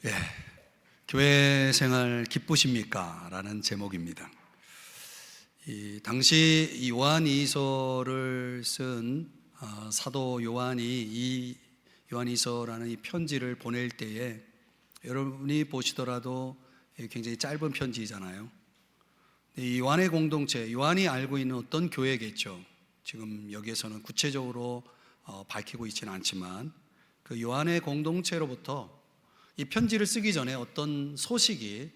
예, 교회 생활 기쁘십니까? 라는 제목입니다. 당시 요한이서를 쓴 사도 요한이 이 요한이서라는 이 편지를 보낼 때에 여러분이 보시더라도 굉장히 짧은 편지잖아요. 이 요한의 공동체, 요한이 알고 있는 어떤 교회겠죠. 지금 여기에서는 구체적으로 밝히고 있지는 않지만 그 요한의 공동체로부터 이 편지를 쓰기 전에 어떤 소식이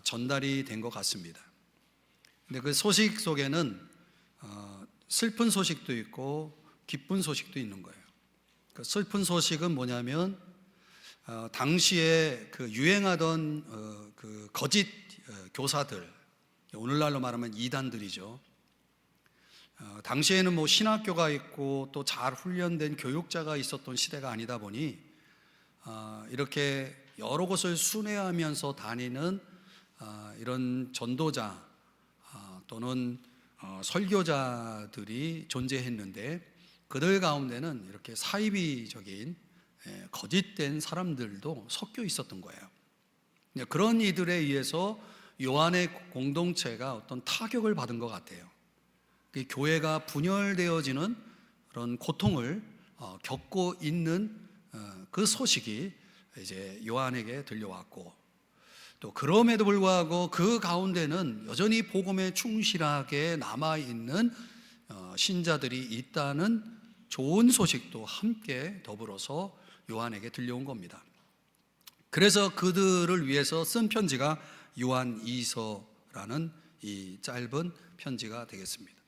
전달이 된 것 같습니다. 근데 그 소식 속에는 슬픈 소식도 있고 기쁜 소식도 있는 거예요. 그 슬픈 소식은 뭐냐면 당시에 그 유행하던 그 거짓 교사들, 오늘날로 말하면 이단들이죠. 당시에는 뭐 신학교가 있고 또 잘 훈련된 교육자가 있었던 시대가 아니다 보니 이렇게 여러 곳을 순회하면서 다니는 이런 전도자 또는 설교자들이 존재했는데 그들 가운데는 이렇게 사이비적인 거짓된 사람들도 섞여 있었던 거예요. 그런 이들에 의해서 요한의 공동체가 어떤 타격을 받은 것 같아요. 교회가 분열되어지는 그런 고통을 겪고 있는 그 소식이 이제 요한에게 들려왔고, 또 그럼에도 불구하고 그 가운데는 여전히 복음에 충실하게 남아있는 신자들이 있다는 좋은 소식도 함께 더불어서 요한에게 들려온 겁니다. 그래서 그들을 위해서 쓴 편지가 요한이서라는 이 짧은 편지가 되겠습니다.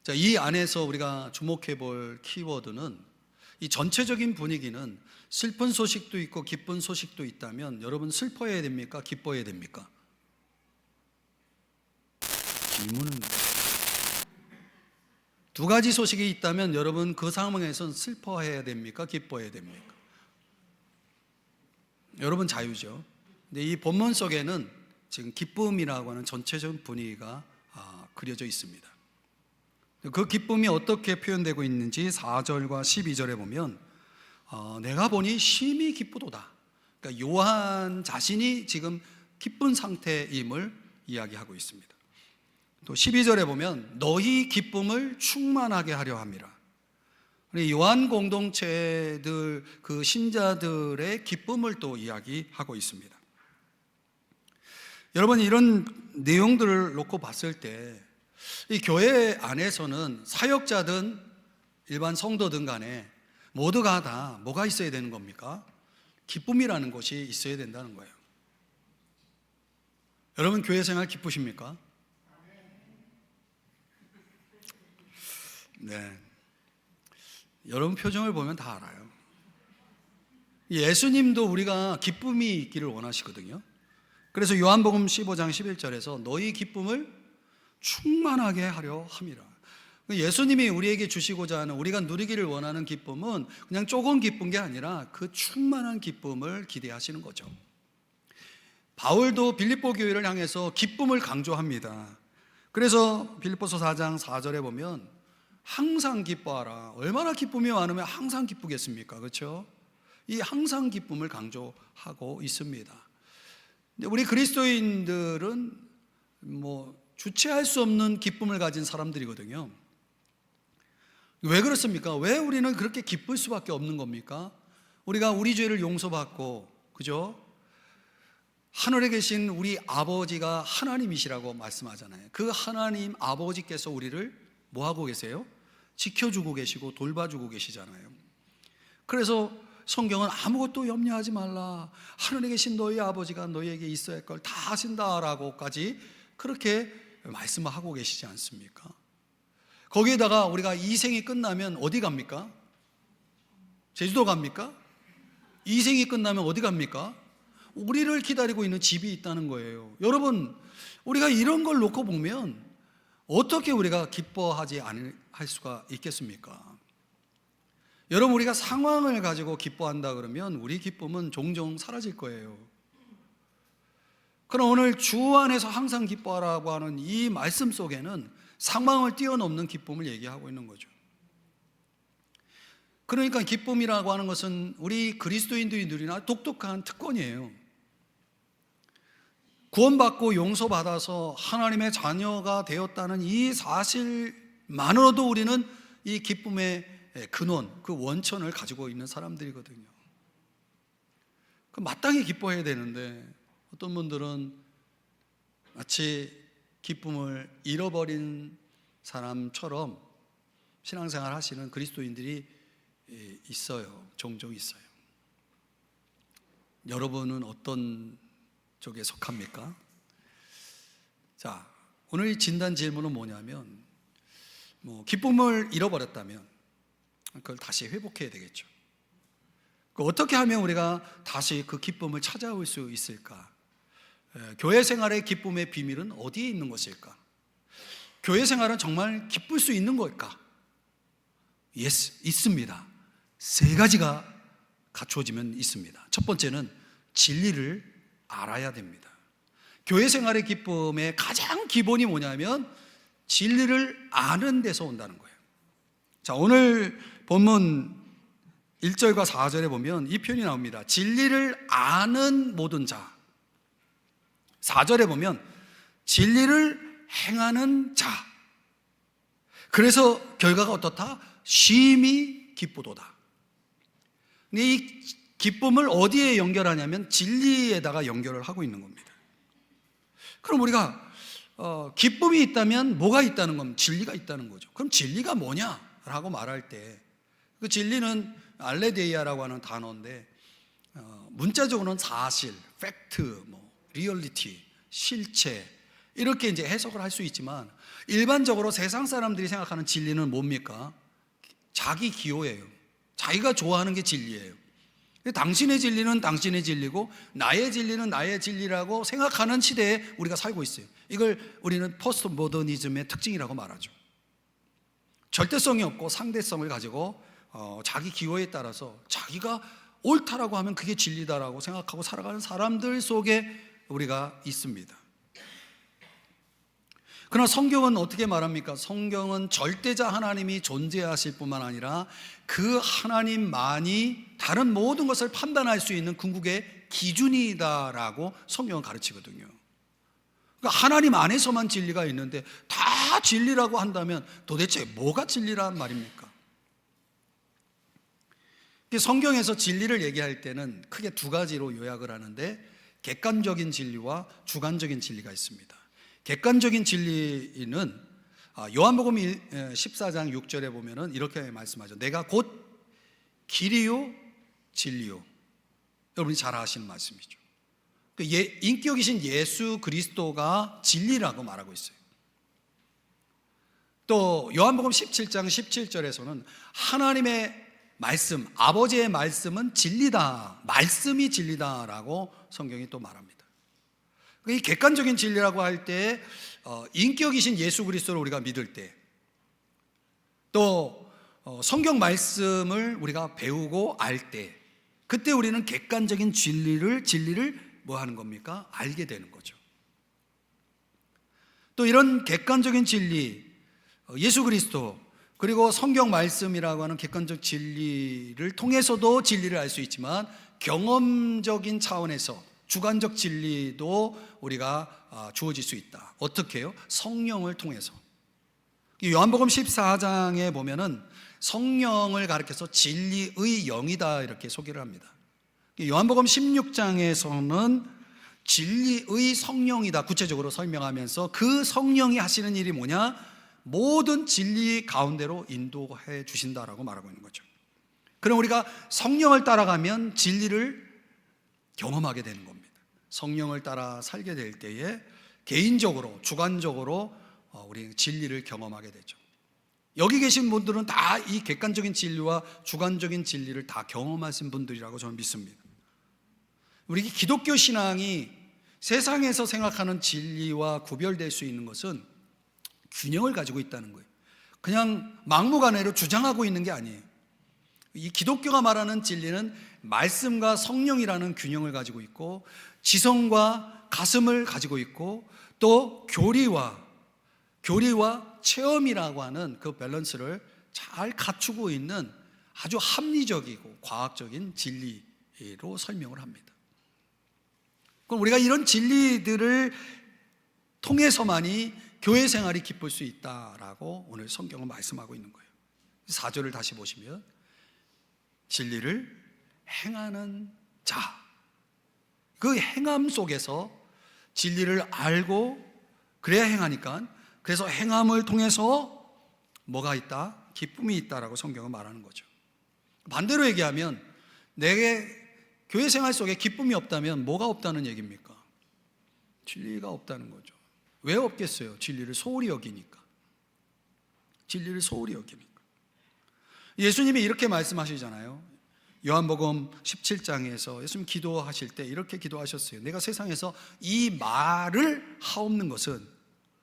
자, 이 안에서 우리가 주목해 볼 키워드는, 이 전체적인 분위기는 슬픈 소식도 있고 기쁜 소식도 있다면 여러분 슬퍼해야 됩니까? 기뻐해야 됩니까? 질문은 두 가지 소식이 있다면 여러분 그 상황에선 슬퍼해야 됩니까? 기뻐해야 됩니까? 여러분 자유죠. 근데 이 본문 속에는 지금 기쁨이라고 하는 전체적인 분위기가 그려져 있습니다. 그 기쁨이 어떻게 표현되고 있는지 4절과 12절에 보면 내가 보니 심히 기쁘도다. 그러니까 요한 자신이 지금 기쁜 상태임을 이야기하고 있습니다. 또 12절에 보면 너희 기쁨을 충만하게 하려 함이라. 요한 공동체들, 그 신자들의 기쁨을 또 이야기하고 있습니다. 여러분, 이런 내용들을 놓고 봤을 때 이 교회 안에서는 사역자든 일반 성도든 간에 모두가 다 뭐가 있어야 되는 겁니까? 기쁨이라는 것이 있어야 된다는 거예요. 여러분 교회 생활 기쁘십니까? 네. 여러분 표정을 보면 다 알아요. 예수님도 우리가 기쁨이 있기를 원하시거든요. 그래서 요한복음 15장 11절에서 너희 기쁨을 충만하게 하려 함이라. 예수님이 우리에게 주시고자 하는, 우리가 누리기를 원하는 기쁨은 그냥 조금 기쁜 게 아니라 그 충만한 기쁨을 기대하시는 거죠. 바울도 빌립보 교회를 향해서 기쁨을 강조합니다. 그래서 빌립보서 4장 4절에 보면 항상 기뻐하라. 얼마나 기쁨이 많으면 항상 기쁘겠습니까? 그렇죠? 이 항상 기쁨을 강조하고 있습니다. 근데 우리 그리스도인들은 주체할 수 없는 기쁨을 가진 사람들이거든요. 왜 그렇습니까? 왜 우리는 그렇게 기쁠 수밖에 없는 겁니까? 우리가 우리 죄를 용서받고, 그죠? 하늘에 계신 우리 아버지가 하나님이시라고 말씀하잖아요. 그 하나님 아버지께서 우리를 뭐하고 계세요? 지켜주고 계시고 돌봐주고 계시잖아요. 그래서 성경은 아무것도 염려하지 말라. 하늘에 계신 너희 아버지가 너희에게 있어야 할 걸 다 하신다라고까지 그렇게 말씀을 하고 계시지 않습니까? 거기에다가 우리가 이 생이 끝나면 어디 갑니까? 제주도 갑니까? 이 생이 끝나면 어디 갑니까? 우리를 기다리고 있는 집이 있다는 거예요. 여러분, 우리가 이런 걸 놓고 보면 어떻게 우리가 기뻐하지 할 수가 있겠습니까? 여러분, 우리가 상황을 가지고 기뻐한다 그러면 우리 기쁨은 종종 사라질 거예요. 그럼 오늘 주 안에서 항상 기뻐하라고 하는 이 말씀 속에는 상황을 뛰어넘는 기쁨을 얘기하고 있는 거죠. 그러니까 기쁨이라고 하는 것은 우리 그리스도인들이 누리는 독특한 특권이에요. 구원받고 용서받아서 하나님의 자녀가 되었다는 이 사실만으로도 우리는 이 기쁨의 근원, 그 원천을 가지고 있는 사람들이거든요. 마땅히 기뻐해야 되는데 어떤 분들은 마치 기쁨을 잃어버린 사람처럼 신앙생활 하시는 그리스도인들이 있어요. 종종 있어요. 여러분은 어떤 쪽에 속합니까? 자, 오늘 진단 질문은 뭐냐면, 기쁨을 잃어버렸다면 그걸 다시 회복해야 되겠죠. 어떻게 하면 우리가 다시 그 기쁨을 찾아올 수 있을까? 교회 생활의 기쁨의 비밀은 어디에 있는 것일까? 교회 생활은 정말 기쁠 수 있는 걸까? 있습니다. 세 가지가 갖추어지면 있습니다. 첫 번째는 진리를 알아야 됩니다. 교회 생활의 기쁨의 가장 기본이 뭐냐면 진리를 아는 데서 온다는 거예요. 자, 오늘 본문 1절과 4절에 보면 이 표현이 나옵니다. 진리를 아는 모든 자. 4절에 보면 진리를 행하는 자. 그래서 결과가 어떻다? 심히 기쁘도다. 근데 이 기쁨을 어디에 연결하냐면 진리에다가 연결을 하고 있는 겁니다. 그럼 우리가 기쁨이 있다면 뭐가 있다는 겁니다. 진리가 있다는 거죠. 그럼 진리가 뭐냐라고 말할 때 그 진리는 알레데이아라고 하는 단어인데 문자적으로는 사실, 팩트, 리얼리티, 실체 이렇게 이제 해석을 할 수 있지만 일반적으로 세상 사람들이 생각하는 진리는 뭡니까? 자기 기호예요. 자기가 좋아하는 게 진리예요. 당신의 진리는 당신의 진리고 나의 진리는 나의 진리라고 생각하는 시대에 우리가 살고 있어요. 이걸 우리는 포스트 모더니즘의 특징이라고 말하죠. 절대성이 없고 상대성을 가지고 자기 기호에 따라서 자기가 옳다라고 하면 그게 진리다라고 생각하고 살아가는 사람들 속에 우리가 있습니다. 그러나 성경은 어떻게 말합니까? 성경은 절대자 하나님이 존재하실 뿐만 아니라 그 하나님만이 다른 모든 것을 판단할 수 있는 궁극의 기준이다라고 성경은 가르치거든요. 그러니까 하나님 안에서만 진리가 있는데 다 진리라고 한다면 도대체 뭐가 진리란 말입니까? 성경에서 진리를 얘기할 때는 크게 두 가지로 요약을 하는데 객관적인 진리와 주관적인 진리가 있습니다. 객관적인 진리는 요한복음 14장 6절에 보면은 이렇게 말씀하죠. 내가 곧 길이요 진리요. 여러분이 잘 아시는 말씀이죠. 인격이신 예수 그리스도가 진리라고 말하고 있어요. 또 요한복음 17장 17절에서는 하나님의 말씀, 아버지의 말씀은 진리다, 말씀이 진리다라고 성경이 또 말합니다. 이 객관적인 진리라고 할 때 인격이신 예수 그리스도를 우리가 믿을 때, 또 성경 말씀을 우리가 배우고 알 때, 그때 우리는 객관적인 진리를 뭐 하는 겁니까? 알게 되는 거죠. 또 이런 객관적인 진리, 예수 그리스도 그리고 성경 말씀이라고 하는 객관적 진리를 통해서도 진리를 알 수 있지만 경험적인 차원에서 주관적 진리도 우리가 주어질 수 있다. 어떻게 해요? 성령을 통해서. 요한복음 14장에 보면은 성령을 가리켜서 진리의 영이다 이렇게 소개를 합니다. 요한복음 16장에서는 진리의 성령이다 구체적으로 설명하면서 그 성령이 하시는 일이 뭐냐? 모든 진리 가운데로 인도해 주신다라고 말하고 있는 거죠. 그럼 우리가 성령을 따라가면 진리를 경험하게 되는 겁니다. 성령을 따라 살게 될 때에 개인적으로 주관적으로 우리 진리를 경험하게 되죠. 여기 계신 분들은 다 이 객관적인 진리와 주관적인 진리를 다 경험하신 분들이라고 저는 믿습니다. 우리 기독교 신앙이 세상에서 생각하는 진리와 구별될 수 있는 것은 균형을 가지고 있다는 거예요. 그냥 막무가내로 주장하고 있는 게 아니에요. 이 기독교가 말하는 진리는 말씀과 성령이라는 균형을 가지고 있고 지성과 가슴을 가지고 있고 또 교리와 체험이라고 하는 그 밸런스를 잘 갖추고 있는 아주 합리적이고 과학적인 진리로 설명을 합니다. 그럼 우리가 이런 진리들을 통해서만이 교회 생활이 기쁠 수 있다라고 오늘 성경은 말씀하고 있는 거예요. 4절을 다시 보시면 진리를 행하는 자, 그 행함 속에서 진리를 알고 그래야 행하니까, 그래서 행함을 통해서 뭐가 있다? 기쁨이 있다라고 성경은 말하는 거죠. 반대로 얘기하면 내게 교회 생활 속에 기쁨이 없다면 뭐가 없다는 얘기입니까? 진리가 없다는 거죠. 왜 없겠어요? 진리를 소홀히 여기니까. 진리를 소홀히 여기니까. 예수님이 이렇게 말씀하시잖아요. 요한복음 17장에서 예수님 기도하실 때 이렇게 기도하셨어요. 내가 세상에서 이 말을 하옵는 것은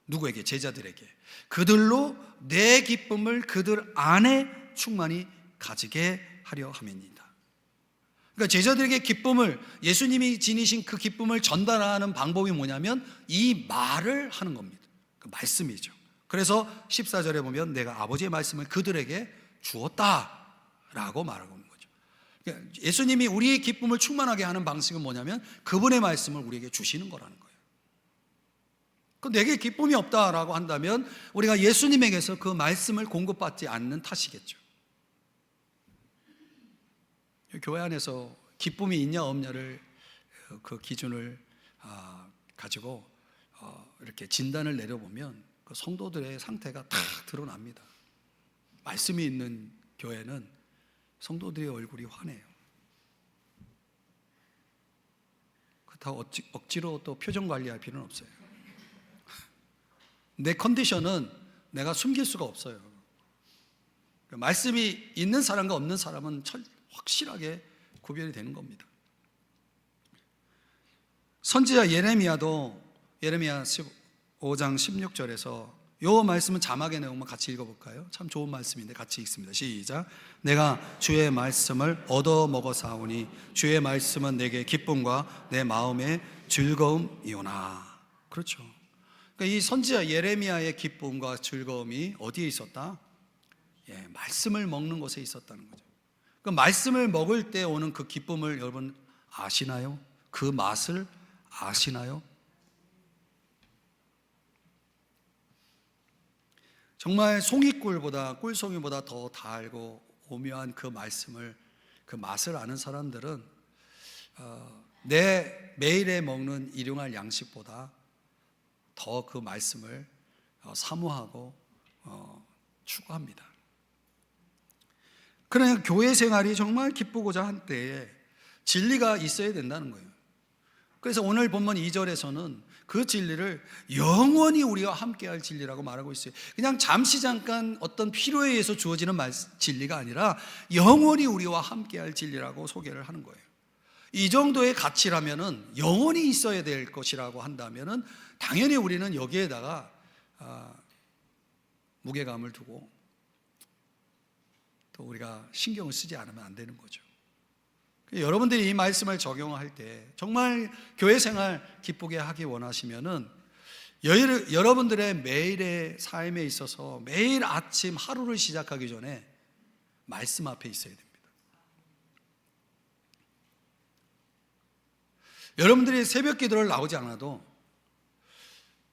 누구에게? 제자들에게. 그들로 내 기쁨을 그들 안에 충만히 가지게 하려 함이니이다. 그러니까 제자들에게 기쁨을, 예수님이 지니신 그 기쁨을 전달하는 방법이 뭐냐면 이 말을 하는 겁니다. 그 말씀이죠. 그래서 14절에 보면 내가 아버지의 말씀을 그들에게 주었다라고 말하고 있는 거죠. 그러니까 예수님이 우리의 기쁨을 충만하게 하는 방식은 뭐냐면 그분의 말씀을 우리에게 주시는 거라는 거예요. 그 내게 기쁨이 없다라고 한다면 우리가 예수님에게서 그 말씀을 공급받지 않는 탓이겠죠. 교회 안에서 기쁨이 있냐 없냐를 그 기준을 가지고 이렇게 진단을 내려보면 그 성도들의 상태가 다 드러납니다. 말씀이 있는 교회는 성도들의 얼굴이 환해요. 그렇다고 억지로 또 표정 관리할 필요는 없어요. 내 컨디션은 내가 숨길 수가 없어요. 말씀이 있는 사람과 없는 사람은 확실하게 구별이 되는 겁니다. 선지자 예레미야도 예레미야 15장 16절에서 이 말씀은 자막의 내용만 같이 읽어볼까요? 참 좋은 말씀인데 같이 읽습니다. 시작. 내가 주의 말씀을 얻어 먹어사오니 주의 말씀은 내게 기쁨과 내 마음의 즐거움이오나. 그렇죠. 그러니까 이 선지자 예레미야의 기쁨과 즐거움이 어디에 있었다? 말씀을 먹는 곳에 있었다는 거죠. 그 말씀을 먹을 때 오는 그 기쁨을 여러분 아시나요? 그 맛을 아시나요? 정말 송이꿀보다 꿀송이보다 더 달고 오묘한 그 말씀을, 그 맛을 아는 사람들은 내 매일에 먹는 일용할 양식보다 더 그 말씀을 사모하고 추구합니다. 그러나 교회 생활이 정말 기쁘고자 한 때에 진리가 있어야 된다는 거예요. 그래서 오늘 본문 2절에서는 그 진리를 영원히 우리와 함께할 진리라고 말하고 있어요. 그냥 잠시 잠깐 어떤 필요에 의해서 주어지는 진리가 아니라 영원히 우리와 함께할 진리라고 소개를 하는 거예요. 이 정도의 가치라면은 영원히 있어야 될 것이라고 한다면은 당연히 우리는 여기에다가 무게감을 두고 또 우리가 신경을 쓰지 않으면 안 되는 거죠. 여러분들이 이 말씀을 적용할 때 정말 교회 생활 기쁘게 하기 원하시면은 여러분들의 매일의 삶에 있어서 매일 아침 하루를 시작하기 전에 말씀 앞에 있어야 됩니다. 여러분들이 새벽 기도를 나오지 않아도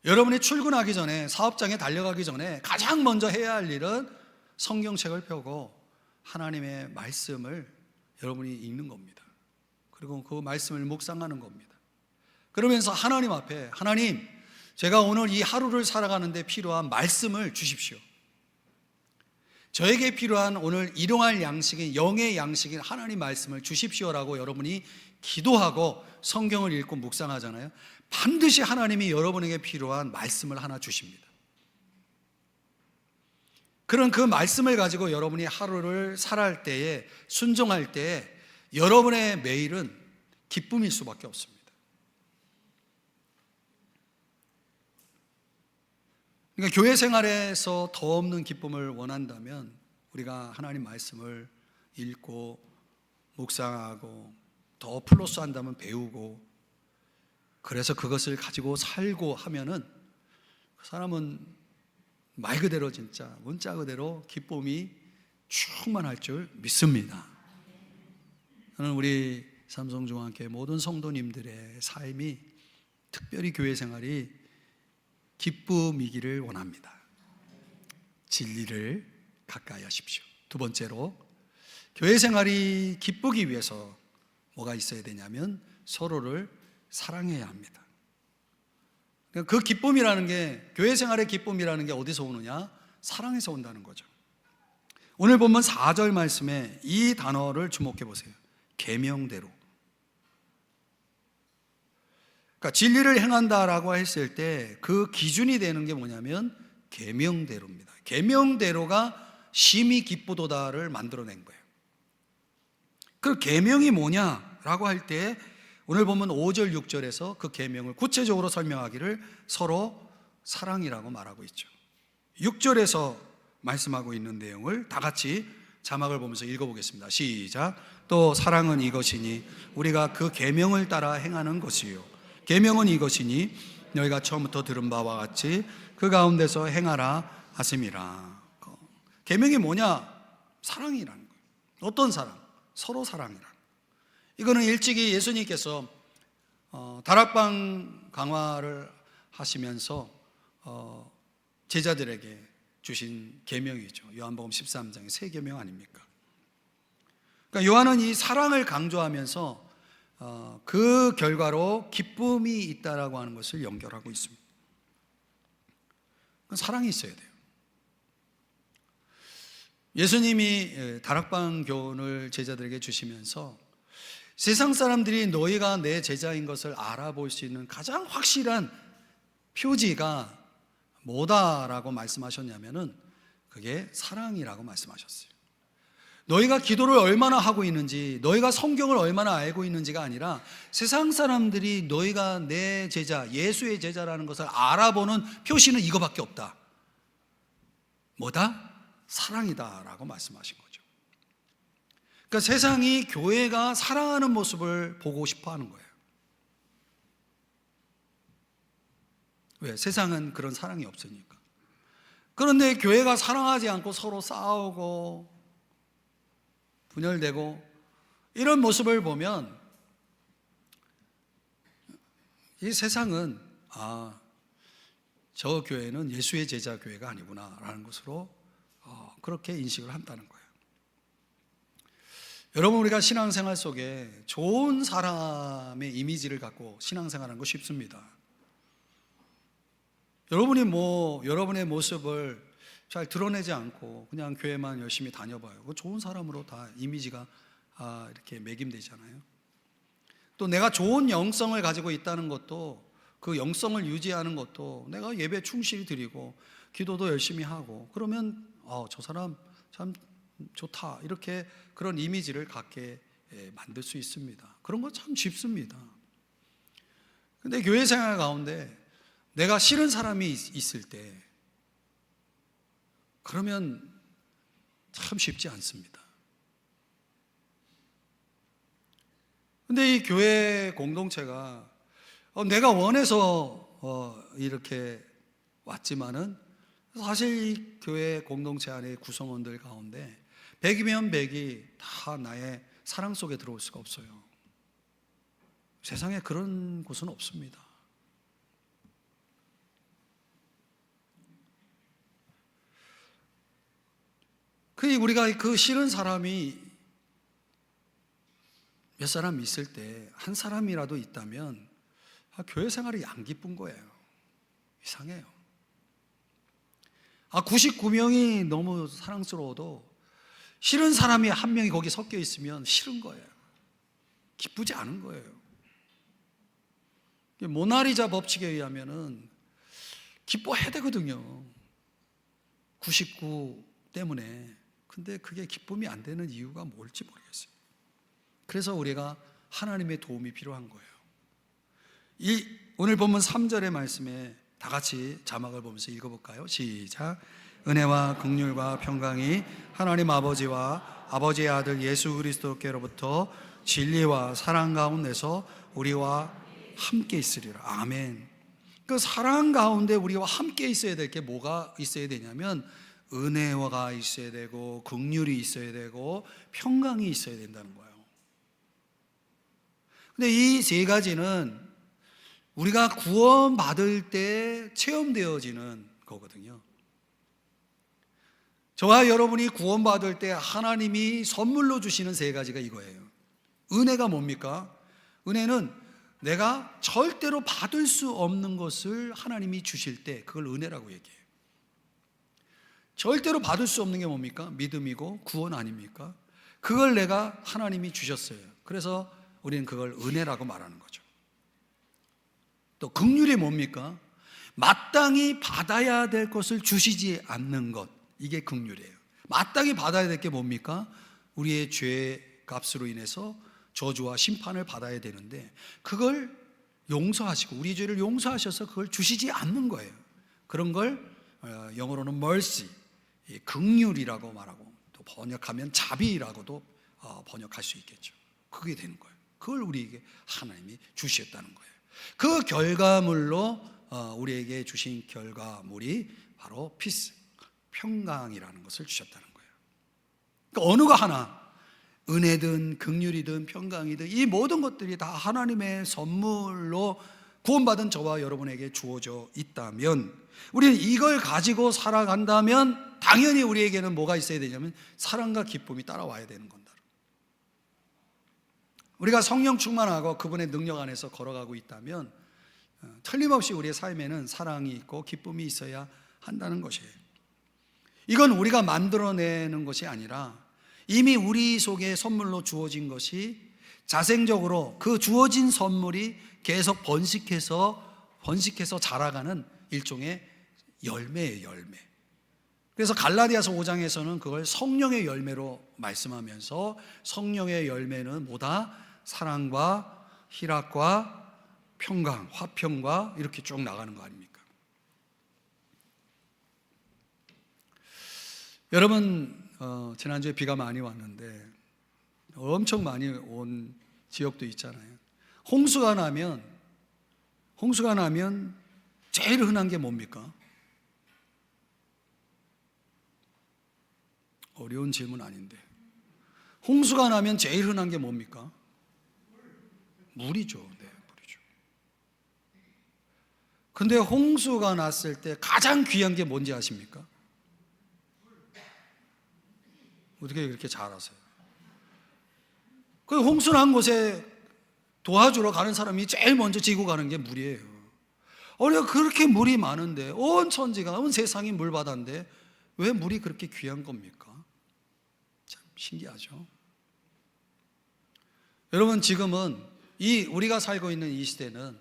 여러분이 출근하기 전에, 사업장에 달려가기 전에 가장 먼저 해야 할 일은 성경책을 펴고 하나님의 말씀을 여러분이 읽는 겁니다. 그리고 그 말씀을 묵상하는 겁니다. 그러면서 하나님 앞에, 하나님, 제가 오늘 이 하루를 살아가는데 필요한 말씀을 주십시오. 저에게 필요한 오늘 일용할 양식인, 영의 양식인 하나님 말씀을 주십시오라고 여러분이 기도하고 성경을 읽고 묵상하잖아요. 반드시 하나님이 여러분에게 필요한 말씀을 하나 주십니다. 그런 그 말씀을 가지고 여러분이 하루를 살아갈 때에, 순종할 때에 여러분의 매일은 기쁨일 수밖에 없습니다. 그러니까 교회 생활에서 더 없는 기쁨을 원한다면 우리가 하나님 말씀을 읽고 묵상하고 더 플러스 한다면 배우고, 그래서 그것을 가지고 살고 하면은 그 사람은 말 그대로 진짜 문자 그대로 기쁨이 충만할 줄 믿습니다. 저는 우리 삼성중앙교회 모든 성도님들의 삶이, 특별히 교회 생활이 기쁨이기를 원합니다. 진리를 가까이 하십시오. 두 번째로, 교회 생활이 기쁘기 위해서 뭐가 있어야 되냐면 서로를 사랑해야 합니다. 그 기쁨이라는 게, 교회 생활의 기쁨이라는 게 어디서 오느냐? 사랑에서 온다는 거죠. 오늘 본문 4절 말씀에 이 단어를 주목해 보세요. 계명대로. 그러니까 진리를 행한다라고 했을 때 그 기준이 되는 게 뭐냐면 계명대로입니다. 계명대로가 심히 기쁘도다를 만들어낸 거예요. 그 계명이 뭐냐라고 할 때 오늘 보면 5절 6절에서 그 계명을 구체적으로 설명하기를 서로 사랑이라고 말하고 있죠. 6절에서 말씀하고 있는 내용을 다 같이 자막을 보면서 읽어보겠습니다. 시작. 또 사랑은 이것이니 우리가 그 계명을 따라 행하는 것이요, 계명은 이것이니 너희가 처음부터 들은 바와 같이 그 가운데서 행하라 하심이라. 계명이 뭐냐? 사랑이라는 거예요. 어떤 사랑? 서로 사랑이라는 거예요. 이거는 일찍이 예수님께서 다락방 강화를 하시면서 제자들에게 주신 계명이죠. 요한복음 13장의 세 계명 아닙니까? 그러니까 요한은 이 사랑을 강조하면서 그 결과로 기쁨이 있다라고 하는 것을 연결하고 있습니다. 사랑이 있어야 돼요. 예수님이 다락방 교훈을 제자들에게 주시면서 세상 사람들이 너희가 내 제자인 것을 알아볼 수 있는 가장 확실한 표지가 뭐다라고 말씀하셨냐면은 그게 사랑이라고 말씀하셨어요. 너희가 기도를 얼마나 하고 있는지, 너희가 성경을 얼마나 알고 있는지가 아니라 세상 사람들이 너희가 내 제자, 예수의 제자라는 것을 알아보는 표시는 이거밖에 없다. 뭐다? 사랑이다라고 말씀하신 거죠. 그러니까 세상이 교회가 사랑하는 모습을 보고 싶어 하는 거예요. 왜? 세상은 그런 사랑이 없으니까. 그런데 교회가 사랑하지 않고 서로 싸우고 분열되고 이런 모습을 보면 이 세상은 저 교회는 예수의 제자 교회가 아니구나 라는 것으로 그렇게 인식을 한다는 거예요. 여러분, 우리가 신앙생활 속에 좋은 사람의 이미지를 갖고 신앙생활하는 거 쉽습니다. 여러분이 여러분의 모습을 잘 드러내지 않고 그냥 교회만 열심히 다녀봐요. 그 좋은 사람으로 다 이미지가 이렇게 매김되잖아요. 또 내가 좋은 영성을 가지고 있다는 것도, 그 영성을 유지하는 것도 내가 예배 충실히 드리고 기도도 열심히 하고 그러면 저 사람 참 좋다, 이렇게 그런 이미지를 갖게 만들 수 있습니다. 그런 거 참 쉽습니다. 근데 교회 생활 가운데 내가 싫은 사람이 있을 때 그러면 참 쉽지 않습니다. 근데 이 교회 공동체가 내가 원해서 이렇게 왔지만은 사실 이 교회 공동체 안의 구성원들 가운데 100이면 100이 다 나의 사랑 속에 들어올 수가 없어요. 세상에 그런 곳은 없습니다. 우리가 그 싫은 사람이 몇 사람 있을 때 한 사람이라도 있다면 교회 생활이 안 기쁜 거예요. 이상해요. 99명이 너무 사랑스러워도 싫은 사람이 한 명이 거기 섞여 있으면 싫은 거예요. 기쁘지 않은 거예요. 모나리자 법칙에 의하면은 기뻐해야 되거든요. 99 때문에. 근데 그게 기쁨이 안 되는 이유가 뭘지 모르겠어요. 그래서 우리가 하나님의 도움이 필요한 거예요. 오늘 본문 3절의 말씀에 다 같이 자막을 보면서 읽어볼까요? 시작. 은혜와 긍휼과 평강이 하나님 아버지와 아버지의 아들 예수 그리스도께로부터 진리와 사랑 가운데서 우리와 함께 있으리라. 아멘. 그 사랑 가운데 우리와 함께 있어야 될 게 뭐가 있어야 되냐면 은혜가 있어야 되고 긍휼이 있어야 되고 평강이 있어야 된다는 거예요. 근데 이 세 가지는 우리가 구원받을 때 체험되어지는 거거든요. 저와 여러분이 구원받을 때 하나님이 선물로 주시는 세 가지가 이거예요. 은혜가 뭡니까? 은혜는 내가 절대로 받을 수 없는 것을 하나님이 주실 때 그걸 은혜라고 얘기해요. 절대로 받을 수 없는 게 뭡니까? 믿음이고 구원 아닙니까? 그걸 내가 하나님이 주셨어요. 그래서 우리는 그걸 은혜라고 말하는 거죠. 또 긍휼이 뭡니까? 마땅히 받아야 될 것을 주시지 않는 것, 이게 긍휼이에요. 마땅히 받아야 될 게 뭡니까? 우리의 죄 값으로 인해서 저주와 심판을 받아야 되는데 그걸 용서하시고 우리 죄를 용서하셔서 그걸 주시지 않는 거예요. 그런 걸 영어로는 mercy, 긍휼이라고 말하고 또 번역하면 자비라고도 번역할 수 있겠죠. 그게 되는 거예요. 그걸 우리에게 하나님이 주셨다는 거예요. 그 결과물로 우리에게 주신 결과물이 바로 피스, 평강이라는 것을 주셨다는 거예요. 그러니까 어느 거 하나, 은혜든 긍휼이든 평강이든 이 모든 것들이 다 하나님의 선물로 구원받은 저와 여러분에게 주어져 있다면 우리는 이걸 가지고 살아간다면 당연히 우리에게는 뭐가 있어야 되냐면 사랑과 기쁨이 따라와야 되는 겁니다. 우리가 성령 충만하고 그분의 능력 안에서 걸어가고 있다면 틀림없이 우리의 삶에는 사랑이 있고 기쁨이 있어야 한다는 것이에요. 이건 우리가 만들어내는 것이 아니라 이미 우리 속에 선물로 주어진 것이 자생적으로 그 주어진 선물이 계속 번식해서 자라가는 일종의 열매예요, 열매. 그래서 갈라디아서 5장에서는 그걸 성령의 열매로 말씀하면서 성령의 열매는 뭐다? 사랑과 희락과 평강, 화평과 이렇게 쭉 나가는 거 아닙니까? 여러분, 지난주에 비가 많이 왔는데 엄청 많이 온 지역도 있잖아요. 홍수가 나면 제일 흔한 게 뭡니까? 어려운 질문 아닌데 홍수가 나면 제일 흔한 게 뭡니까? 물이죠. 네, 물이죠. 근데 홍수가 났을 때 가장 귀한 게 뭔지 아십니까? 어떻게 그렇게 잘 아세요? 그 홍수 난 곳에 도와주러 가는 사람이 제일 먼저 지고 가는 게 물이에요. 우리가 그렇게 물이 많은데 온 천지가 온 세상이 물바다인데 왜 물이 그렇게 귀한 겁니까? 참 신기하죠. 여러분, 지금은 우리가 살고 있는 이 시대는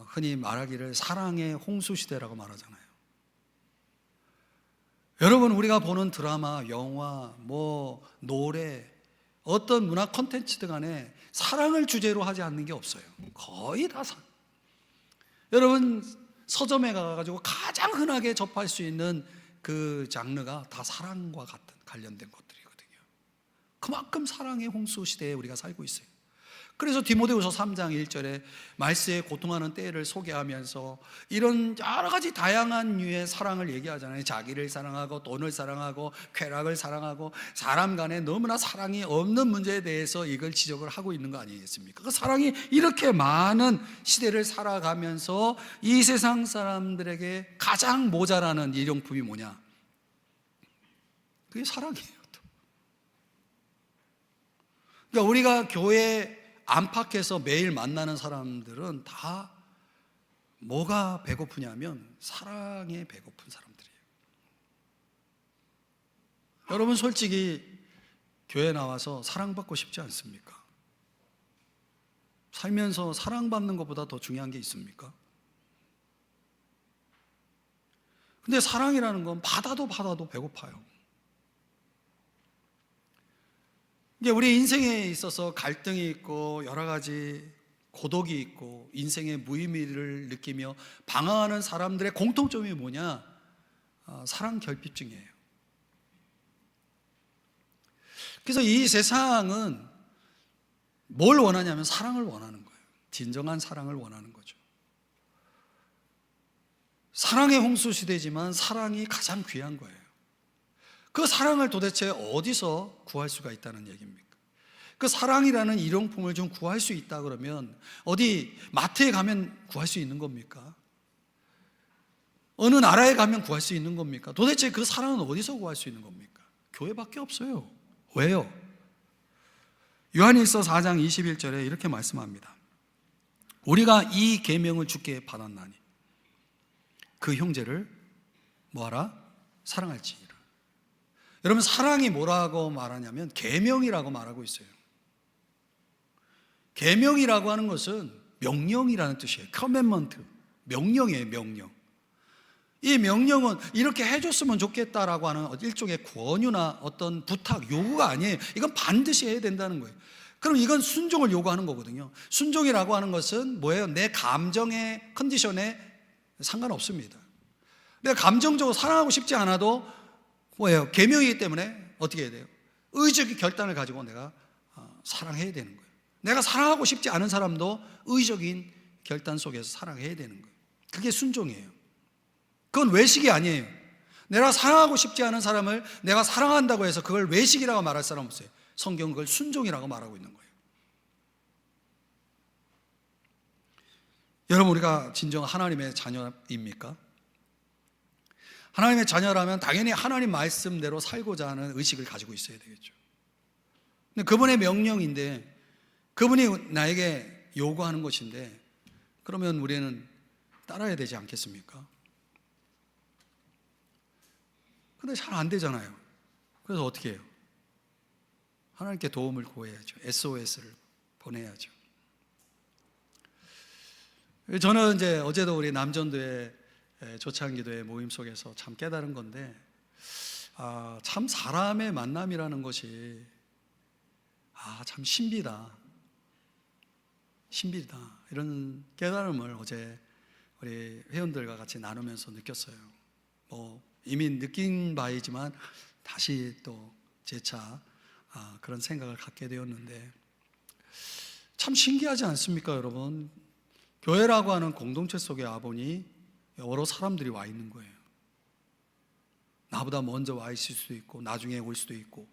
흔히 말하기를 사랑의 홍수 시대라고 말하잖아요. 여러분, 우리가 보는 드라마, 영화, 노래, 어떤 문화 콘텐츠들 간에 사랑을 주제로 하지 않는 게 없어요. 거의 다 여러분, 서점에 가가지고 가장 흔하게 접할 수 있는 그 장르가 다 사랑과 같은 관련된 것들이거든요. 그만큼 사랑의 홍수 시대에 우리가 살고 있어요. 그래서 디모데후서 3장 1절에 말세에 고통하는 때를 소개하면서 이런 여러 가지 다양한 류의 사랑을 얘기하잖아요. 자기를 사랑하고 돈을 사랑하고 쾌락을 사랑하고 사람 간에 너무나 사랑이 없는 문제에 대해서 이걸 지적을 하고 있는 거 아니겠습니까? 그 사랑이 이렇게 많은 시대를 살아가면서 이 세상 사람들에게 가장 모자라는 일용품이 뭐냐? 그게 사랑이에요. 그러니까 우리가 교회 안팎에서 매일 만나는 사람들은 다 뭐가 배고프냐면 사랑에 배고픈 사람들이에요. 여러분, 솔직히 교회 나와서 사랑받고 싶지 않습니까? 살면서 사랑받는 것보다 더 중요한 게 있습니까? 근데 사랑이라는 건 받아도 배고파요. 이게 우리 인생에 있어서 갈등이 있고 여러 가지 고독이 있고 인생의 무의미를 느끼며 방황하는 사람들의 공통점이 뭐냐? 사랑 결핍증이에요. 그래서 이 세상은 뭘 원하냐면 사랑을 원하는 거예요. 진정한 사랑을 원하는 거죠. 사랑의 홍수 시대지만 사랑이 가장 귀한 거예요. 그 사랑을 도대체 어디서 구할 수가 있다는 얘기입니까? 그 사랑이라는 일용품을 좀 구할 수 있다 그러면 어디 마트에 가면 구할 수 있는 겁니까? 어느 나라에 가면 구할 수 있는 겁니까? 도대체 그 사랑은 어디서 구할 수 있는 겁니까? 교회밖에 없어요. 왜요? 요한일서 4장 21절에 이렇게 말씀합니다. 우리가 이 계명을 주께 받았나니 그 형제를 뭐하라? 사랑할지니라. 여러분, 사랑이 뭐라고 말하냐면 계명이라고 말하고 있어요. 계명이라고 하는 것은 명령이라는 뜻이에요. 커맨먼트, 명령이에요. 명령. 이 명령은 이렇게 해줬으면 좋겠다라고 하는 일종의 권유나 어떤 부탁, 요구가 아니에요. 이건 반드시 해야 된다는 거예요. 그럼 이건 순종을 요구하는 거거든요. 순종이라고 하는 것은 뭐예요? 내 감정의 컨디션에 상관없습니다. 내가 감정적으로 사랑하고 싶지 않아도 뭐예요? 계명이기 때문에 어떻게 해야 돼요? 의적인 결단을 가지고 내가 사랑해야 되는 거예요. 내가 사랑하고 싶지 않은 사람도 의적인 결단 속에서 사랑해야 되는 거예요. 그게 순종이에요. 그건 외식이 아니에요. 내가 사랑하고 싶지 않은 사람을 내가 사랑한다고 해서 그걸 외식이라고 말할 사람 없어요. 성경은 그걸 순종이라고 말하고 있는 거예요. 여러분, 우리가 진정 하나님의 자녀입니까? 하나님의 자녀라면 당연히 하나님 말씀대로 살고자 하는 의식을 가지고 있어야 되겠죠. 근데 그분의 명령인데, 그분이 나에게 요구하는 것인데, 그러면 우리는 따라야 되지 않겠습니까? 근데 잘 안 되잖아요. 그래서 어떻게 해요? 하나님께 도움을 구해야죠. SOS를 보내야죠. 저는 이제 어제도 우리 남전도의 조창기도의 모임 속에서 참 깨달은 건데, 참 사람의 만남이라는 것이 참 신비다. 신비다. 이런 깨달음을 어제 우리 회원들과 같이 나누면서 느꼈어요. 이미 느낀 바이지만 다시 또 재차 그런 생각을 갖게 되었는데, 참 신기하지 않습니까, 여러분? 교회라고 하는 공동체 속에 와보니 여러 사람들이 와 있는 거예요. 나보다 먼저 와 있을 수도 있고 나중에 올 수도 있고,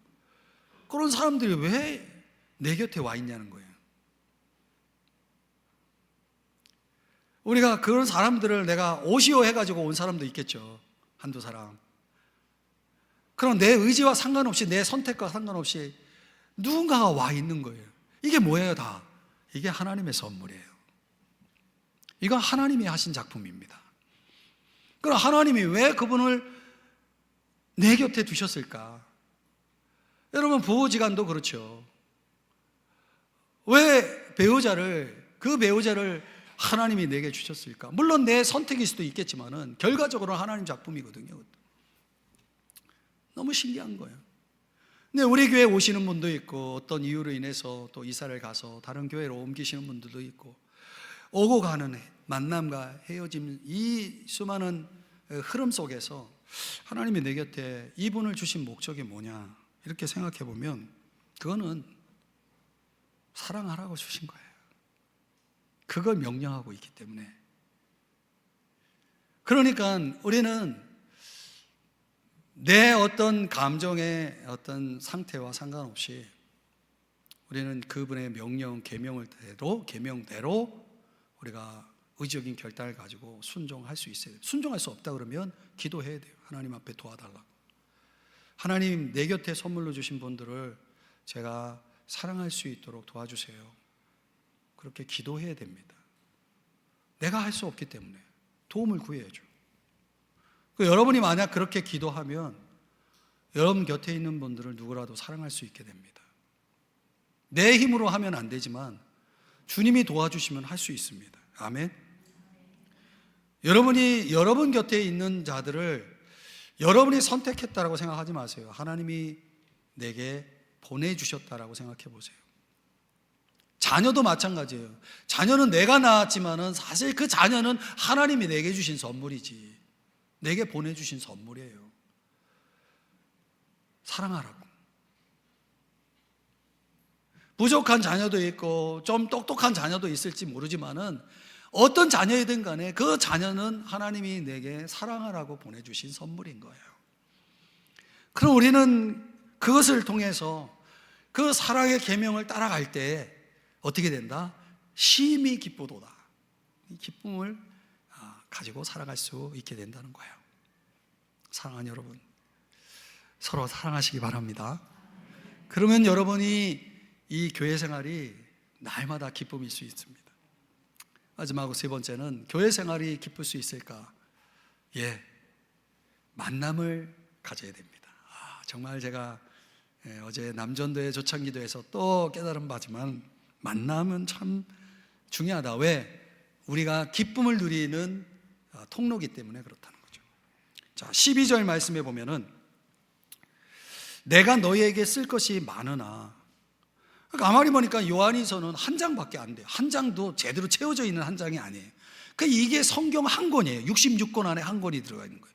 그런 사람들이 왜 내 곁에 와 있냐는 거예요. 우리가 그런 사람들을 내가 오시오 해가지고 온 사람도 있겠죠. 한두 사람. 그럼 내 의지와 상관없이, 내 선택과 상관없이 누군가가 와 있는 거예요. 이게 뭐예요? 다 이게 하나님의 선물이에요. 이건 하나님이 하신 작품입니다. 그럼 하나님이 왜 그분을 내 곁에 두셨을까? 여러분, 부부지간도 그렇죠. 왜 그 배우자를 하나님이 내게 주셨을까? 물론 내 선택일 수도 있겠지만은 결과적으로는 하나님 작품이거든요. 너무 신기한 거예요. 근데 우리 교회에 오시는 분도 있고, 어떤 이유로 인해서 또 이사를 가서 다른 교회로 옮기시는 분들도 있고, 오고 가는 만남과 헤어짐, 이 수많은 흐름 속에서 하나님이 내 곁에 이분을 주신 목적이 뭐냐, 이렇게 생각해 보면 그거는 사랑하라고 주신 거예요. 그걸 명령하고 있기 때문에. 그러니까 우리는 내 어떤 감정의 어떤 상태와 상관없이 우리는 그분의 명령, 계명대로 우리가 의적인 결단을 가지고 순종할 수 있어야 돼요. 순종할 수 없다 그러면 기도해야 돼요. 하나님 앞에 도와달라고. 하나님, 내 곁에 선물로 주신 분들을 제가 사랑할 수 있도록 도와주세요. 그렇게 기도해야 됩니다. 내가 할 수 없기 때문에 도움을 구해야죠. 여러분이 만약 그렇게 기도하면 여러분 곁에 있는 분들을 누구라도 사랑할 수 있게 됩니다. 내 힘으로 하면 안 되지만 주님이 도와주시면 할 수 있습니다. 아멘. 여러분이 여러분 곁에 있는 자들을 여러분이 선택했다라고 생각하지 마세요. 하나님이 내게 보내주셨다라고 생각해 보세요. 자녀도 마찬가지예요. 자녀는 내가 낳았지만은 사실 그 자녀는 하나님이 내게 주신 선물이지, 내게 보내주신 선물이에요. 사랑하라고. 부족한 자녀도 있고 좀 똑똑한 자녀도 있을지 모르지만은 어떤 자녀이든 간에 그 자녀는 하나님이 내게 사랑하라고 보내주신 선물인 거예요. 그럼 우리는 그것을 통해서 그 사랑의 계명을 따라갈 때 어떻게 된다? 심히 기쁘도다. 이 기쁨을 가지고 살아갈 수 있게 된다는 거예요. 사랑하는 여러분, 서로 사랑하시기 바랍니다. 그러면 여러분이 이 교회 생활이 날마다 기쁨일 수 있습니다. 마지막으로 세 번째는 교회 생활이 기쁠 수 있을까? 만남을 가져야 됩니다. 정말 제가 어제 남전도의 조창기도에서 또 깨달은 바지만 만남은 참 중요하다. 왜? 우리가 기쁨을 누리는 통로이기 때문에 그렇다는 거죠. 자, 12절 말씀에 보면은 내가 너희에게 쓸 것이 많으나, 그러니까 가만히 보니까 요한이서는 한 장밖에 안 돼요. 한 장도 제대로 채워져 있는 한 장이 아니에요. 그러니까 이게 성경 한 권이에요. 66권 안에 한 권이 들어가 있는 거예요.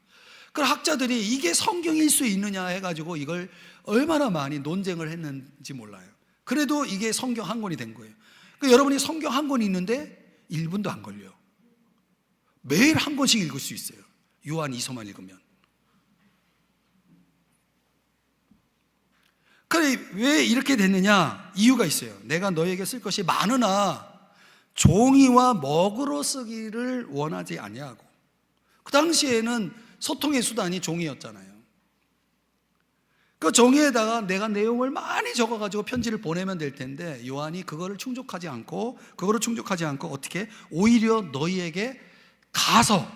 그럼 학자들이 이게 성경일 수 있느냐 해가지고 이걸 얼마나 많이 논쟁을 했는지 몰라요. 그래도 이게 성경 한 권이 된 거예요. 그러니까 여러분이 성경 한 권이 있는데 1분도 안 걸려요. 매일 한 권씩 읽을 수 있어요. 요한 이서만 읽으면. 그래, 왜 이렇게 됐느냐? 이유가 있어요. 내가 너에게 쓸 것이 많으나 종이와 먹으로 쓰기를 원하지 아니하고. 그 당시에는 소통의 수단이 종이였잖아요. 그 종이에다가 내가 내용을 많이 적어가지고 편지를 보내면 될 텐데 요한이 그거를 충족하지 않고 어떻게? 오히려 너희에게 가서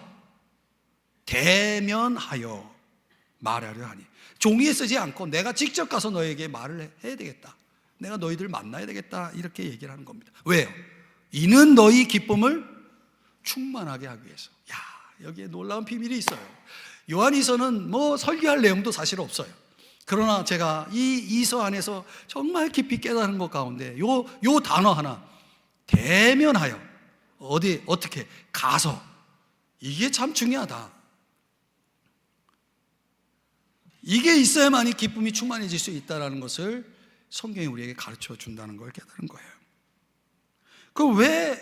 대면하여 말하려 하니. 종이에 쓰지 않고 내가 직접 가서 너에게 말을 해야 되겠다. 내가 너희들 만나야 되겠다. 이렇게 얘기를 하는 겁니다. 왜요? 이는 너희 기쁨을 충만하게 하기 위해서. 여기에 놀라운 비밀이 있어요. 요한이서는 뭐 설교할 내용도 사실 없어요. 그러나 제가 이 이서 안에서 정말 깊이 깨달은 것 가운데 요 단어 하나, 대면하여, 어떻게 가서, 이게 참 중요하다. 이게 있어야만이 기쁨이 충만해질 수 있다는 것을 성경이 우리에게 가르쳐 준다는 걸 깨달은 거예요. 그럼 왜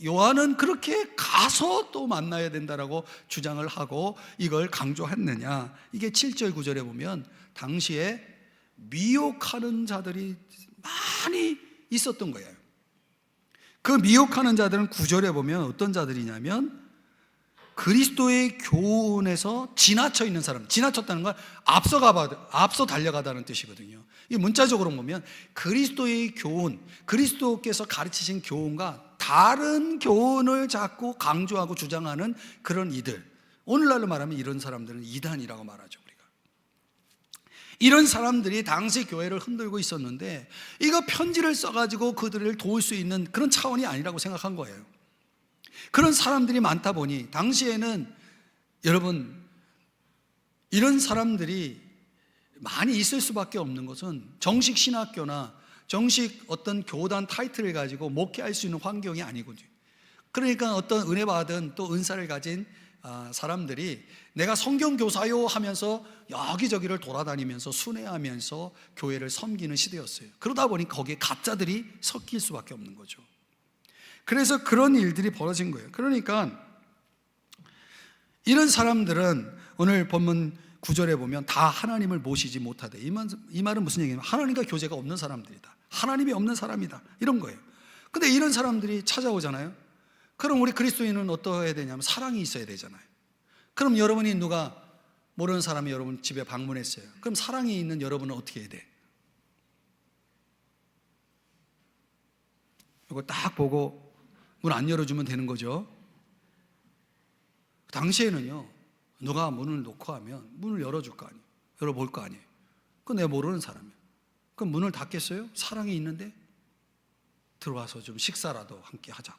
요한은 그렇게 가서 또 만나야 된다라고 주장을 하고 이걸 강조했느냐? 이게 7절 9절에 보면 당시에 미혹하는 자들이 많이 있었던 거예요. 그 미혹하는 자들은 9절에 보면 어떤 자들이냐면 그리스도의 교훈에서 지나쳐 있는 사람. 지나쳤다는 건 앞서 달려가다는 뜻이거든요. 이 문자적으로 보면 그리스도의 교훈, 그리스도께서 가르치신 교훈과 다른 교훈을 자꾸 강조하고 주장하는 그런 이들, 오늘날로 말하면 이런 사람들은 이단이라고 말하죠. 우리가 이런 사람들이 당시 교회를 흔들고 있었는데 이거 편지를 써가지고 그들을 도울 수 있는 그런 차원이 아니라고 생각한 거예요. 그런 사람들이 많다 보니 당시에는 여러분 이런 사람들이 많이 있을 수밖에 없는 것은 정식 신학교나 정식 어떤 교단 타이틀을 가지고 목회할 수 있는 환경이 아니거든요. 그러니까 어떤 은혜 받은 또 은사를 가진 사람들이 내가 성경교사요 하면서 여기저기를 돌아다니면서 순회하면서 교회를 섬기는 시대였어요. 그러다 보니 거기에 가짜들이 섞일 수밖에 없는 거죠. 그래서 그런 일들이 벌어진 거예요. 그러니까 이런 사람들은 오늘 본문 9절에 보면 다 하나님을 모시지 못하되, 이 말은 무슨 얘기냐면 하나님과 교제가 없는 사람들이다, 하나님이 없는 사람이다, 이런 거예요. 근데 이런 사람들이 찾아오잖아요. 그럼 우리 그리스도인은 어떠해야 되냐면 사랑이 있어야 되잖아요. 그럼 여러분이 누가 모르는 사람이 여러분 집에 방문했어요. 그럼 사랑이 있는 여러분은 어떻게 해야 돼? 이거 딱 보고 문 안 열어주면 되는 거죠. 당시에는요, 누가 문을 놓고 하면 문을 열어줄 거 아니에요. 열어볼 거 아니에요. 그건 내가 모르는 사람이에요. 그럼 문을 닫겠어요? 사랑이 있는데 들어와서 좀 식사라도 함께 하자.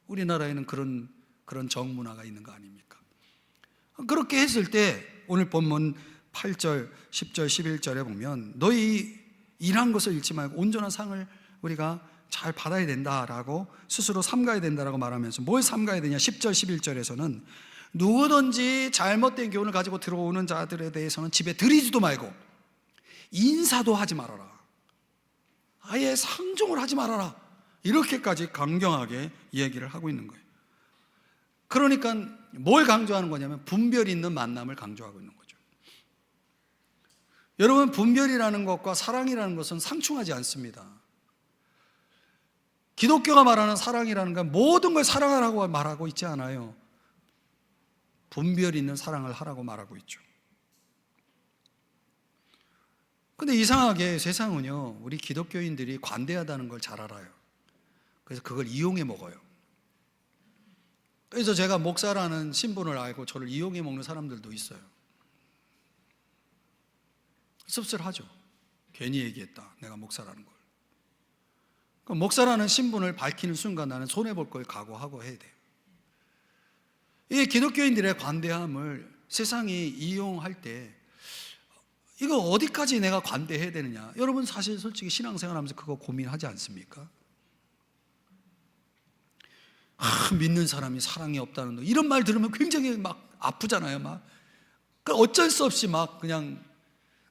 우리나라에는 그런 정문화가 있는 거 아닙니까? 그렇게 했을 때 오늘 본문 8절, 10절, 11절에 보면 너희 일한 것을 잃지 말고 온전한 상을 우리가 잘 받아야 된다라고 스스로 삼가야 된다라고 말하면서 뭘 삼가야 되냐? 10절, 11절에서는 누구든지 잘못된 교훈을 가지고 들어오는 자들에 대해서는 집에 들이지도 말고 인사도 하지 말아라, 아예 상종을 하지 말아라, 이렇게까지 강경하게 얘기를 하고 있는 거예요. 그러니까 뭘 강조하는 거냐면 분별 있는 만남을 강조하고 있는 거죠. 여러분, 분별이라는 것과 사랑이라는 것은 상충하지 않습니다. 기독교가 말하는 사랑이라는 건 모든 걸 사랑하라고 말하고 있지 않아요. 분별 있는 사랑을 하라고 말하고 있죠. 근데 이상하게 세상은요, 우리 기독교인들이 관대하다는 걸 잘 알아요. 그래서 그걸 이용해 먹어요. 그래서 제가 목사라는 신분을 알고 저를 이용해 먹는 사람들도 있어요. 씁쓸하죠. 괜히 얘기했다, 내가 목사라는 걸. 그럼 목사라는 신분을 밝히는 순간 나는 손해볼 걸 각오하고 해야 돼요. 이 기독교인들의 관대함을 세상이 이용할 때 이거 어디까지 내가 관대해야 되느냐. 여러분 사실 솔직히 신앙생활 하면서 그거 고민하지 않습니까? 믿는 사람이 사랑이 없다는 거, 이런 말 들으면 굉장히 막 아프잖아요. 막 어쩔 수 없이 막 그냥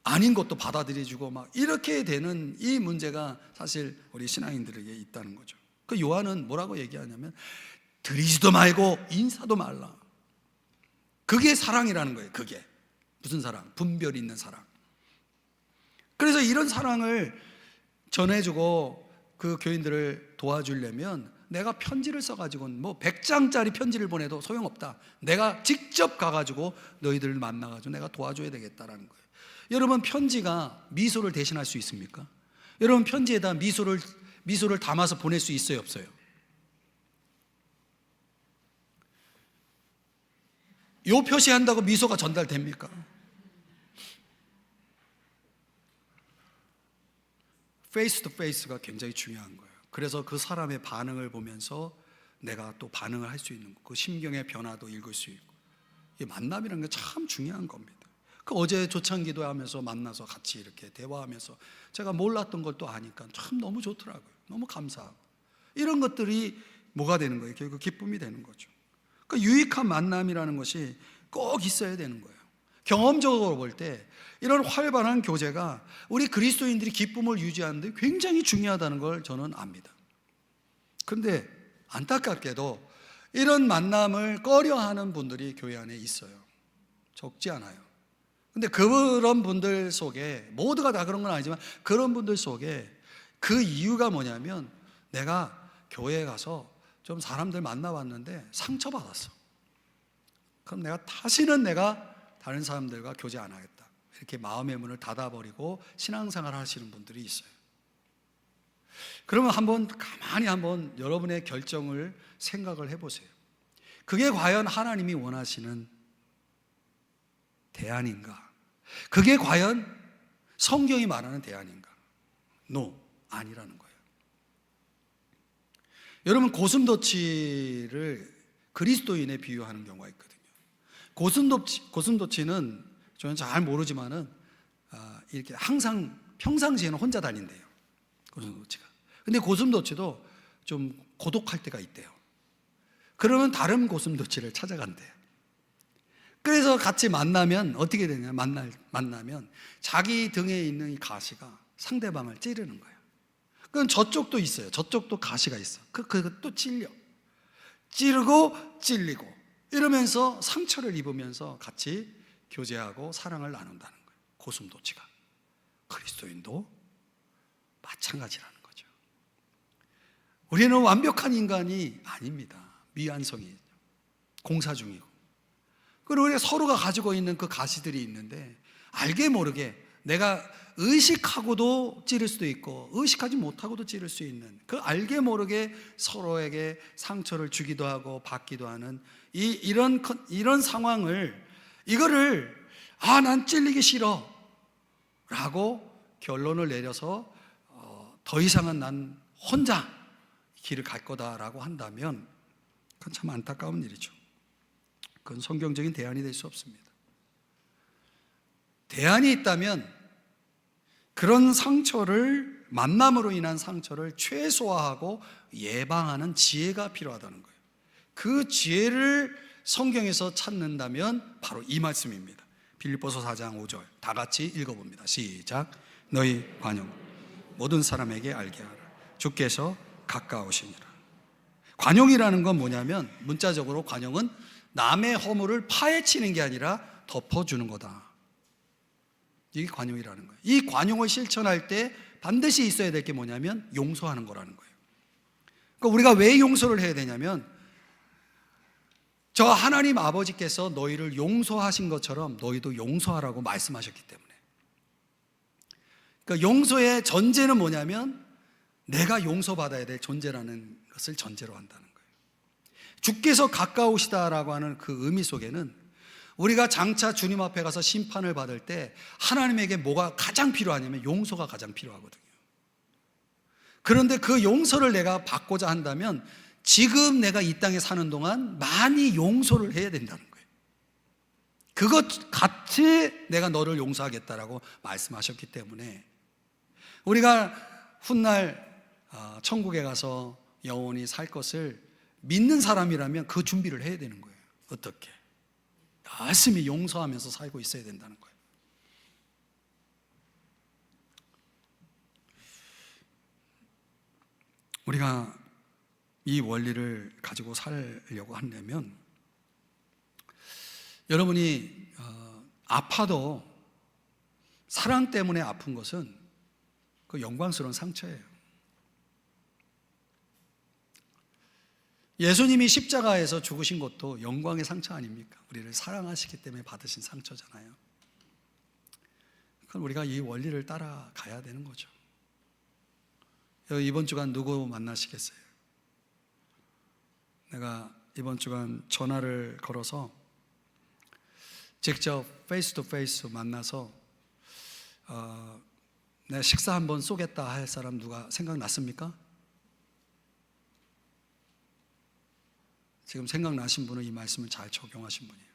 아닌 것도 받아들여주고 막 이렇게 되는 이 문제가 사실 우리 신앙인들에게 있다는 거죠. 그 요한은 뭐라고 얘기하냐면 드리지도 말고 인사도 말라. 그게 사랑이라는 거예요. 그게 무슨 사랑? 분별 있는 사랑. 그래서 이런 사랑을 전해주고 그 교인들을 도와주려면 내가 편지를 써가지고는 뭐 100장짜리 편지를 보내도 소용없다. 내가 직접 가가지고 너희들을 만나가지고 내가 도와줘야 되겠다라는 거예요. 여러분, 편지가 미소를 대신할 수 있습니까? 여러분, 편지에다 미소를 담아서 보낼 수 있어요, 없어요? 요 표시한다고 미소가 전달됩니까? 페이스 투 페이스가 굉장히 중요한 거예요. 그래서 그 사람의 반응을 보면서 내가 또 반응을 할 수 있는 거, 그 심경의 변화도 읽을 수 있고, 이 만남이라는 게 참 중요한 겁니다. 그 어제 조창기도 하면서 만나서 같이 이렇게 대화하면서 제가 몰랐던 걸 또 아니까 참 너무 좋더라고요. 너무 감사하고. 이런 것들이 뭐가 되는 거예요? 결국 기쁨이 되는 거죠. 그 유익한 만남이라는 것이 꼭 있어야 되는 거예요. 경험적으로 볼 때 이런 활발한 교제가 우리 그리스도인들이 기쁨을 유지하는 데 굉장히 중요하다는 걸 저는 압니다. 그런데 안타깝게도 이런 만남을 꺼려하는 분들이 교회 안에 있어요. 적지 않아요. 근데 그런 분들 속에, 모두가 다 그런 건 아니지만 그런 분들 속에 그 이유가 뭐냐면 내가 교회에 가서 좀 사람들 만나봤는데 상처받았어. 그럼 다시는 내가 다른 사람들과 교제 안 하겠다. 이렇게 마음의 문을 닫아버리고 신앙생활 하시는 분들이 있어요. 그러면 가만히 한번 여러분의 결정을 생각을 해보세요. 그게 과연 하나님이 원하시는 대안인가? 그게 과연 성경이 말하는 대안인가? No, 아니라는 거예요. 여러분, 고슴도치를 그리스도인에 비유하는 경우가 있거든요. 고슴도치는 저는 잘 모르지만은 이렇게 항상 평상시에는 혼자 다닌대요. 고슴도치가. 근데 고슴도치도 좀 고독할 때가 있대요. 그러면 다른 고슴도치를 찾아간대요. 그래서 같이 만나면 어떻게 되냐? 만나면 자기 등에 있는 이 가시가 상대방을 찌르는 거예요. 그럼 저쪽도 있어요. 저쪽도 가시가 있어. 그것도 찌르고 찔리고 이러면서 상처를 입으면서 같이 교제하고 사랑을 나눈다는 거예요. 고슴도치가. 그리스도인도 마찬가지라는 거죠. 우리는 완벽한 인간이 아닙니다. 미완성이에요. 공사 중이고. 그리고 우리가 서로가 가지고 있는 그 가시들이 있는데 알게 모르게 내가 의식하고도 찌를 수도 있고 의식하지 못하고도 찌를 수 있는 그 알게 모르게 서로에게 상처를 주기도 하고 받기도 하는 이런 상황을 난 찔리기 싫어 라고 결론을 내려서 더 이상은 난 혼자 길을 갈 거다라고 한다면 그건 참 안타까운 일이죠. 그건 성경적인 대안이 될 수 없습니다. 대안이 있다면 그런 만남으로 인한 상처를 최소화하고 예방하는 지혜가 필요하다는 거예요. 그 지혜를 성경에서 찾는다면 바로 이 말씀입니다. 빌립보서 4장 5절 다 같이 읽어봅니다. 시작. 너희 관용 모든 사람에게 알게 하라. 주께서 가까우시니라. 관용이라는 건 뭐냐면 문자적으로 관용은 남의 허물을 파헤치는 게 아니라 덮어주는 거다. 이게 관용이라는 거예요. 이 관용을 실천할 때 반드시 있어야 될 게 뭐냐면 용서하는 거라는 거예요. 그러니까 우리가 왜 용서를 해야 되냐면 저 하나님 아버지께서 너희를 용서하신 것처럼 너희도 용서하라고 말씀하셨기 때문에. 그러니까 용서의 전제는 뭐냐면 내가 용서받아야 될 존재라는 것을 전제로 한다는 거예요. 주께서 가까우시다라고 하는 그 의미 속에는 우리가 장차 주님 앞에 가서 심판을 받을 때 하나님에게 뭐가 가장 필요하냐면 용서가 가장 필요하거든요. 그런데 그 용서를 내가 받고자 한다면 지금 내가 이 땅에 사는 동안 많이 용서를 해야 된다는 거예요. 그것 같이 내가 너를 용서하겠다라고 말씀하셨기 때문에 우리가 훗날 천국에 가서 영원히 살 것을 믿는 사람이라면 그 준비를 해야 되는 거예요. 어떻게? 열심히 용서하면서 살고 있어야 된다는 거예요. 우리가 이 원리를 가지고 살려고 한다면 여러분이 아파도 사랑 때문에 아픈 것은 그 영광스러운 상처예요. 예수님이 십자가에서 죽으신 것도 영광의 상처 아닙니까? 우리를 사랑하시기 때문에 받으신 상처잖아요. 그럼 우리가 이 원리를 따라가야 되는 거죠. 이번 주간 누구 만나시겠어요? 내가 이번 주간 전화를 걸어서 직접 페이스 투 페이스 만나서 내가 식사 한번 쏘겠다 할 사람 누가 생각났습니까? 지금 생각나신 분은 이 말씀을 잘 적용하신 분이에요.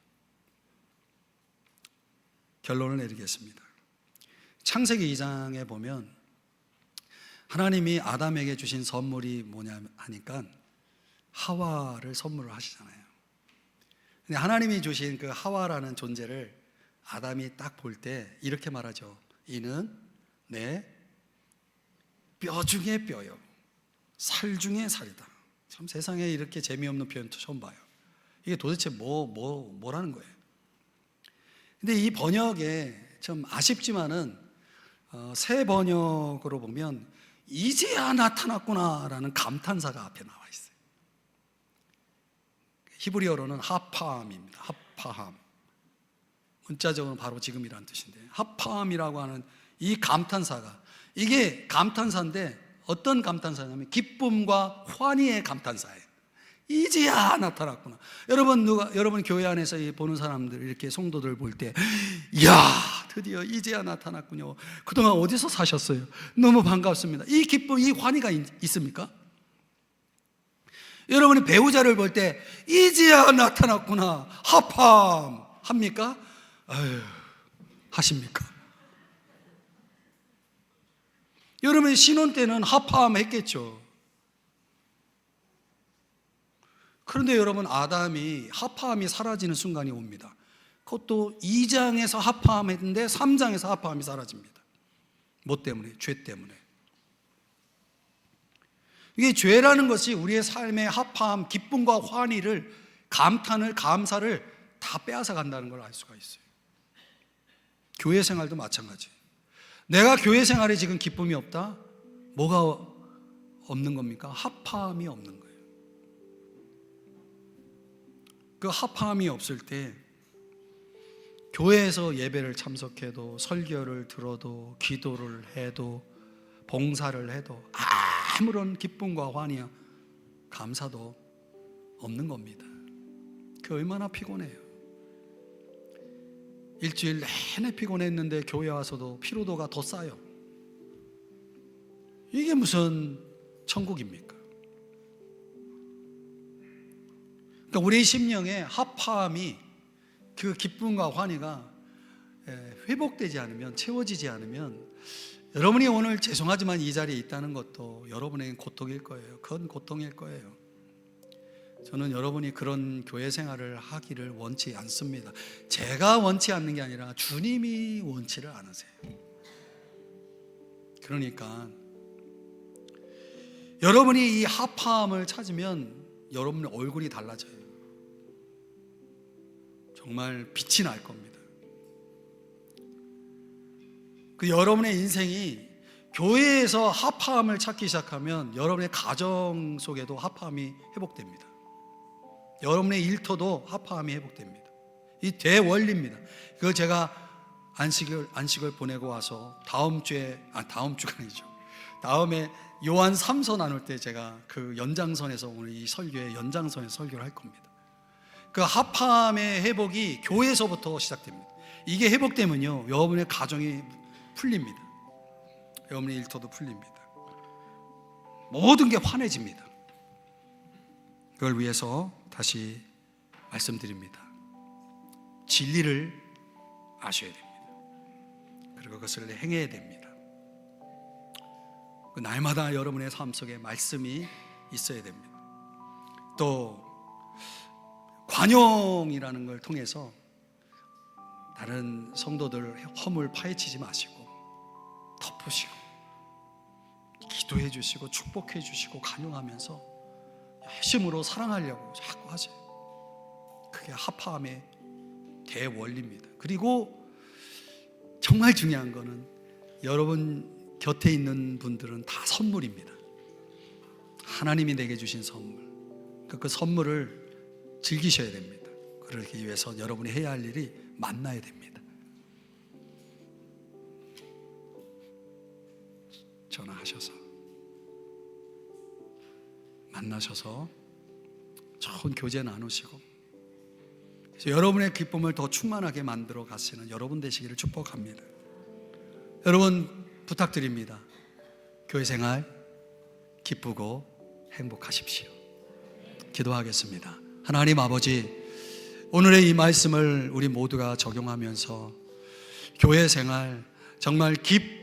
결론을 내리겠습니다. 창세기 2장에 보면 하나님이 아담에게 주신 선물이 뭐냐 하니까 하와를 선물을 하시잖아요. 근데 하나님이 주신 그 하와라는 존재를 아담이 딱 볼 때 이렇게 말하죠. 이는 내 뼈 중에 뼈요, 살 중에 살이다. 참 세상에 이렇게 재미없는 표현도 처음 봐요. 이게 도대체 뭐라는 거예요? 근데 이 번역에 좀 아쉽지만은 새 번역으로 보면 이제야 나타났구나라는 감탄사가 앞에 나와 있어요. 히브리어로는 하팜입니다. 하팜. 문자적으로는 바로 지금이라는 뜻인데 하팜이라고 하는 이 감탄사가 이게 감탄사인데 어떤 감탄사냐면 기쁨과 환희의 감탄사예요. 이제야 나타났구나. 여러분 교회 안에서 보는 사람들 이렇게 성도들 볼 때 이야 드디어 이제야 나타났군요. 그동안 어디서 사셨어요? 너무 반갑습니다. 이 기쁨, 이 환희가 있습니까? 여러분이 배우자를 볼 때 이제야 나타났구나 하팜 합니까? 아유, 하십니까? 여러분이 신혼 때는 하팜 했겠죠. 그런데 여러분 아담이 하팜이 사라지는 순간이 옵니다. 그것도 2장에서 하팜했는데 3장에서 하팜이 사라집니다. 뭐 때문에? 죄 때문에. 이게 죄라는 것이 우리의 삶의 하팜, 기쁨과 환희를, 감탄을, 감사를 다 빼앗아 간다는 걸 알 수가 있어요. 교회 생활도 마찬가지. 내가 교회 생활에 지금 기쁨이 없다? 뭐가 없는 겁니까? 하팜이 없는 거예요. 그 하팜이 없을 때 교회에서 예배를 참석해도 설교를 들어도 기도를 해도 봉사를 해도 아무런 기쁨과 환희와 감사도 없는 겁니다. 그 얼마나 피곤해요. 일주일 내내 피곤했는데 교회 와서도 피로도가 더 쌓여. 이게 무슨 천국입니까? 그러니까 우리 심령의 하팜이 그 기쁨과 환희가 회복되지 않으면, 채워지지 않으면 여러분이 오늘 죄송하지만 이 자리에 있다는 것도 여러분에겐 고통일 거예요. 그건 고통일 거예요. 저는 여러분이 그런 교회 생활을 하기를 원치 않습니다. 제가 원치 않는 게 아니라 주님이 원치를 않으세요. 그러니까 여러분이 이 하팜을 찾으면 여러분의 얼굴이 달라져요. 정말 빛이 날 겁니다. 그 여러분의 인생이 교회에서 합함을 찾기 시작하면 여러분의 가정 속에도 합함이 회복됩니다. 여러분의 일터도 합함이 회복됩니다. 이 대원리입니다. 그걸 제가 안식을 보내고 와서 다음 주가 아니죠. 다음에 요한 3서 나눌 때 제가 그 연장선에서 오늘 이 설교의 연장선에서 설교를 할 겁니다. 그 합함의 회복이 교회에서부터 시작됩니다. 이게 회복되면요, 여러분의 가정이 풀립니다. 여러분의 일터도 풀립니다. 모든 게 환해집니다. 그걸 위해서 다시 말씀드립니다. 진리를 아셔야 됩니다. 그리고 그것을 행해야 됩니다. 그 날마다 여러분의 삶 속에 말씀이 있어야 됩니다. 또 관용이라는 걸 통해서 다른 성도들 허물 파헤치지 마시고 덮으시고 기도해 주시고 축복해 주시고 관용하면서 열심으로 사랑하려고 자꾸 하세요. 그게 합함의 대원리입니다. 그리고 정말 중요한 거는 여러분 곁에 있는 분들은 다 선물입니다. 하나님이 내게 주신 선물. 그 선물을 즐기셔야 됩니다. 그러기 위해서 여러분이 해야 할 일이 만나야 됩니다. 전화하셔서 만나셔서 좋은 교제 나누시고 여러분의 기쁨을 더 충만하게 만들어 가시는 여러분 되시기를 축복합니다. 여러분 부탁드립니다. 교회 생활 기쁘고 행복하십시오. 기도하겠습니다. 하나님 아버지, 오늘의 이 말씀을 우리 모두가 적용하면서 교회 생활 정말 기쁨